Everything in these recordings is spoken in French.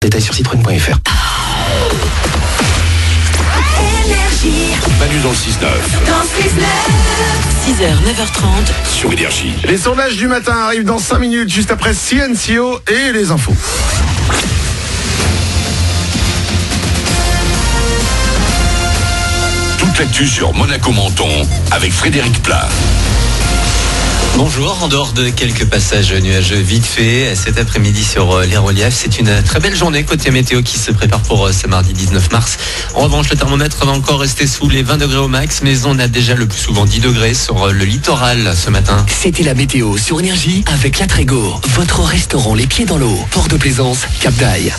Détails sur citroën.fr. Manu dans le 6-9. 6h, 9h30 Sur Énergie. Les sondages du matin arrivent dans 5 minutes, juste après CNCO et les infos. Toute l'actu sur Monaco-Menton avec Frédéric Plat. Bonjour, en dehors de quelques passages nuageux vite fait, cet après-midi sur les reliefs, c'est une très belle journée côté météo qui se prépare pour ce mardi 19 mars. En revanche, le thermomètre va encore rester sous les 20 degrés au max, mais on a déjà le plus souvent 10 degrés sur le littoral ce matin. C'était la météo sur Énergie avec La Trégo, votre restaurant les pieds dans l'eau. Port de Plaisance, Cap d'Aille.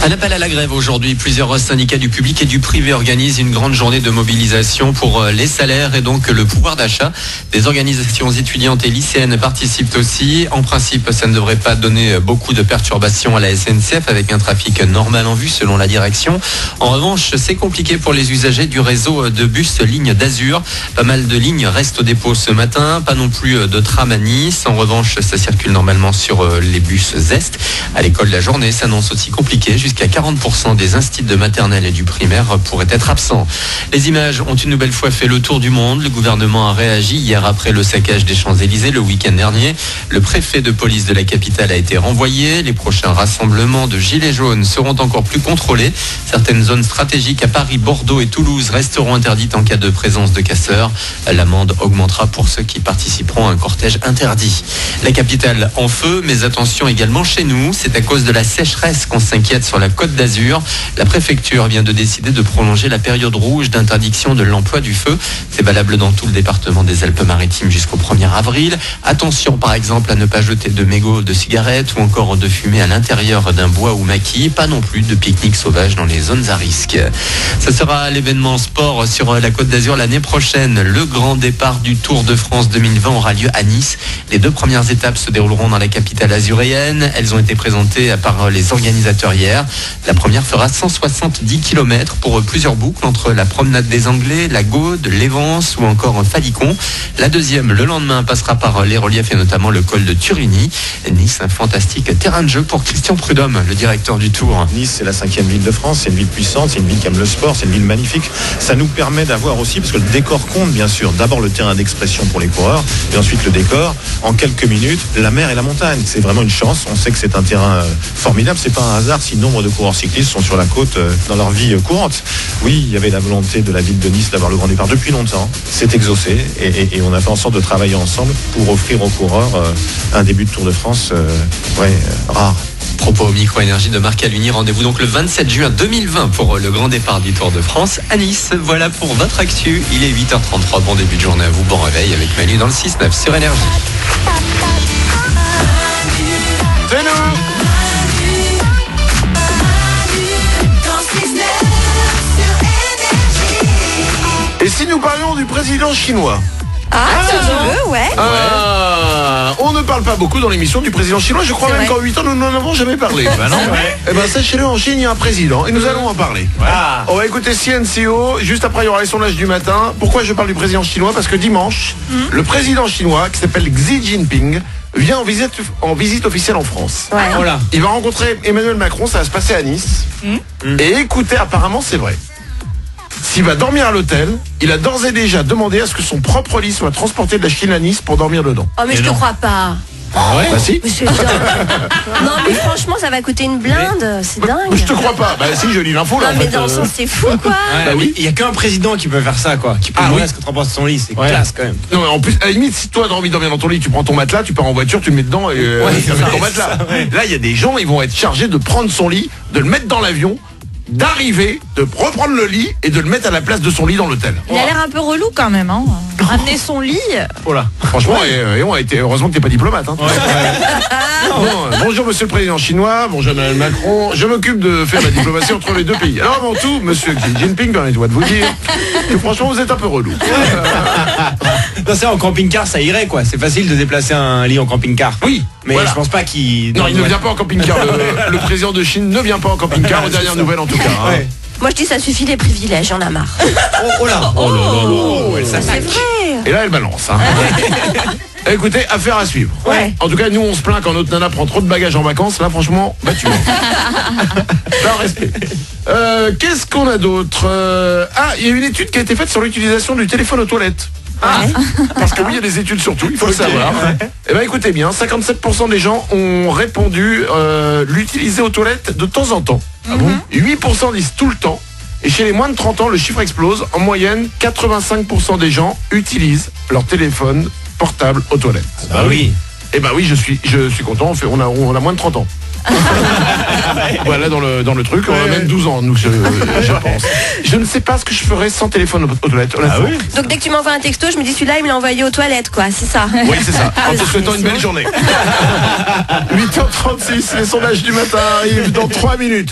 Un appel à la grève aujourd'hui. Plusieurs syndicats du public et du privé organisent une grande journée de mobilisation pour les salaires et donc le pouvoir d'achat. Des organisations étudiantes et lycéennes participent aussi. En principe, ça ne devrait pas donner beaucoup de perturbations à la SNCF avec un trafic normal en vue selon la direction. En revanche, c'est compliqué pour les usagers du réseau de bus ligne d'Azur. Pas mal de lignes restent au dépôt ce matin. Pas non plus de tram à Nice. En revanche, ça circule normalement sur les bus Zest. À l'école, la journée s'annonce aussi compliquée. Jusqu'à 40% des instituts de maternelle et du primaire pourraient être absents. Les images ont une nouvelle fois fait le tour du monde. Le gouvernement a réagi hier après le saccage des Champs-Élysées le week-end dernier. Le préfet de police de la capitale a été renvoyé. Les prochains rassemblements de gilets jaunes seront encore plus contrôlés. Certaines zones stratégiques à Paris, Bordeaux et Toulouse resteront interdites en cas de présence de casseurs. L'amende augmentera pour ceux qui participeront à un cortège interdit. La capitale en feu, mais attention également chez nous. C'est à cause de la sécheresse qu'on s'inquiète sur la Côte d'Azur. La préfecture vient de décider de prolonger la période rouge d'interdiction de l'emploi du feu. C'est valable dans tout le département des Alpes-Maritimes jusqu'au 1er avril. Attention par exemple à ne pas jeter de mégots de cigarettes ou encore de fumée à l'intérieur d'un bois ou maquis. Pas non plus de pique-nique sauvage dans les zones à risque. Ce sera l'événement sport sur la Côte d'Azur l'année prochaine. Le grand départ du Tour de France 2020 aura lieu à Nice. Les 2 premières étapes se dérouleront dans la capitale azuréenne. Elles ont été présentées par les organisateurs hier. La première fera 170 km pour plusieurs boucles entre la promenade des Anglais, la Gaude, l'Évance ou encore Falicon. La deuxième, le lendemain, passera par les reliefs et notamment le col de Turini. Nice, un fantastique terrain de jeu pour Christian Prudhomme, le directeur du Tour. Nice, c'est la 5e ville de France, c'est une ville puissante, c'est une ville qui aime le sport, c'est une ville magnifique. Ça nous permet d'avoir aussi, parce que le décor compte bien sûr, d'abord le terrain d'expression pour les coureurs, et ensuite le décor, en quelques minutes, la mer et la montagne. C'est vraiment une chance, on sait que c'est un terrain formidable, c'est pas un hasard si nombre de coureurs cyclistes sont sur la côte dans leur vie courante. Oui, il y avait la volonté de la ville de Nice d'avoir le grand départ depuis longtemps, c'est exaucé, et on a fait en sorte de travailler ensemble pour offrir aux coureurs un début de Tour de France rare. Propos au micro-énergie de Marc Aluni. Rendez-vous donc le 27 juin 2020 pour le grand départ du Tour de France à Nice. Voilà pour votre actu. Il est 8h33. Bon début de journée à vous. Bon réveil avec Manu dans le 6-9 sur Énergie. C'est nous! Et si nous parlions du président chinois? si tu veux, ouais. On ne parle pas beaucoup dans l'émission du président chinois. Je crois C'est même vrai. qu'en 8 ans, nous n'en avons jamais parlé. Eh ben, sachez-le, en Chine, il y a un président et nous allons en parler. On va écouter CNCO. Juste après, il y aura les sondages du matin. Pourquoi je parle du président chinois? Parce que dimanche, le président chinois, qui s'appelle Xi Jinping, vient en visite officielle en France. Ouais. Voilà. Il va rencontrer Emmanuel Macron, ça va se passer à Nice. Et écoutez, apparemment, c'est vrai. S'il va dormir à l'hôtel, il a d'ores et déjà demandé à ce que son propre lit soit transporté de la Chine à Nice pour dormir dedans. Oh, mais je te crois pas. Bah si. Mais c'est dingue. Non, mais franchement, ça va coûter une blinde. C'est dingue. Je te crois pas. Bah si, je lis l'info là. Non, en mais fait, dans le sens, c'est fou, quoi. Bah oui. Il y a qu'un président qui peut faire ça, quoi. Qui peut demander à ce que transporte son lit, c'est classe quand même. Non mais en plus, à la limite, si toi t'as envie de dormir dans ton lit, tu prends ton matelas, tu pars en voiture, tu le mets dedans et tu mets ton matelas. Là, il y a des gens, ils vont être chargés de prendre son lit, de le mettre dans l'avion, d'arriver, de reprendre le lit et de le mettre à la place de son lit dans l'hôtel. Il a l'air un peu relou quand même, hein. Ramener son lit. Franchement, et on a été, heureusement que t'es pas diplomate. Hein. Bonjour Monsieur le Président chinois, bonjour Emmanuel Macron. Je m'occupe de faire la diplomatie entre les deux pays. Alors avant tout, Monsieur Xi Jinping, permettez-moi de vous dire que franchement vous êtes un peu relou. Non, c'est en camping-car, ça irait, quoi. C'est facile de déplacer un lit en camping-car. Oui, mais voilà. je pense pas qu'il... Non, il ne vient pas en camping-car. Le président de Chine ne vient pas en camping-car, aux dernières nouvelles en tout cas. Hein. Ouais. Moi, je dis ça suffit les privilèges, j'en ai marre. Oh là. Oh là là là. Elle C'est s'attaque. vrai. Et là, elle balance. Hein. Écoutez, affaire à suivre. Ouais. En tout cas, nous, on se plaint quand notre nana prend trop de bagages en vacances. Là, franchement, tu vois. Là, respect. Qu'est-ce qu'on a d'autre il y a une étude qui a été faite sur l'utilisation du téléphone aux toilettes. Parce que oui, il y a des études sur tout, il faut le savoir. Eh bien, écoutez bien, 57% des gens ont répondu l'utiliser aux toilettes de temps en temps. 8% disent tout le temps. Et chez les moins de 30 ans, le chiffre explose. En moyenne, 85% des gens utilisent leur téléphone portable aux toilettes. Bah oui. Eh ben oui, je suis content. On a moins de 30 ans. Voilà, dans le truc, on a même 12 ans, nous, je pense. Je ne sais pas ce que je ferais sans téléphone aux toilettes, honnêtement. Donc dès que tu m'envoies un texto, je me dis celui-là, il me l'a envoyé aux toilettes, quoi, c'est ça. Oui, c'est ça. En te souhaitant une belle journée. 8h36, les sondages du matin arrivent dans 3 minutes.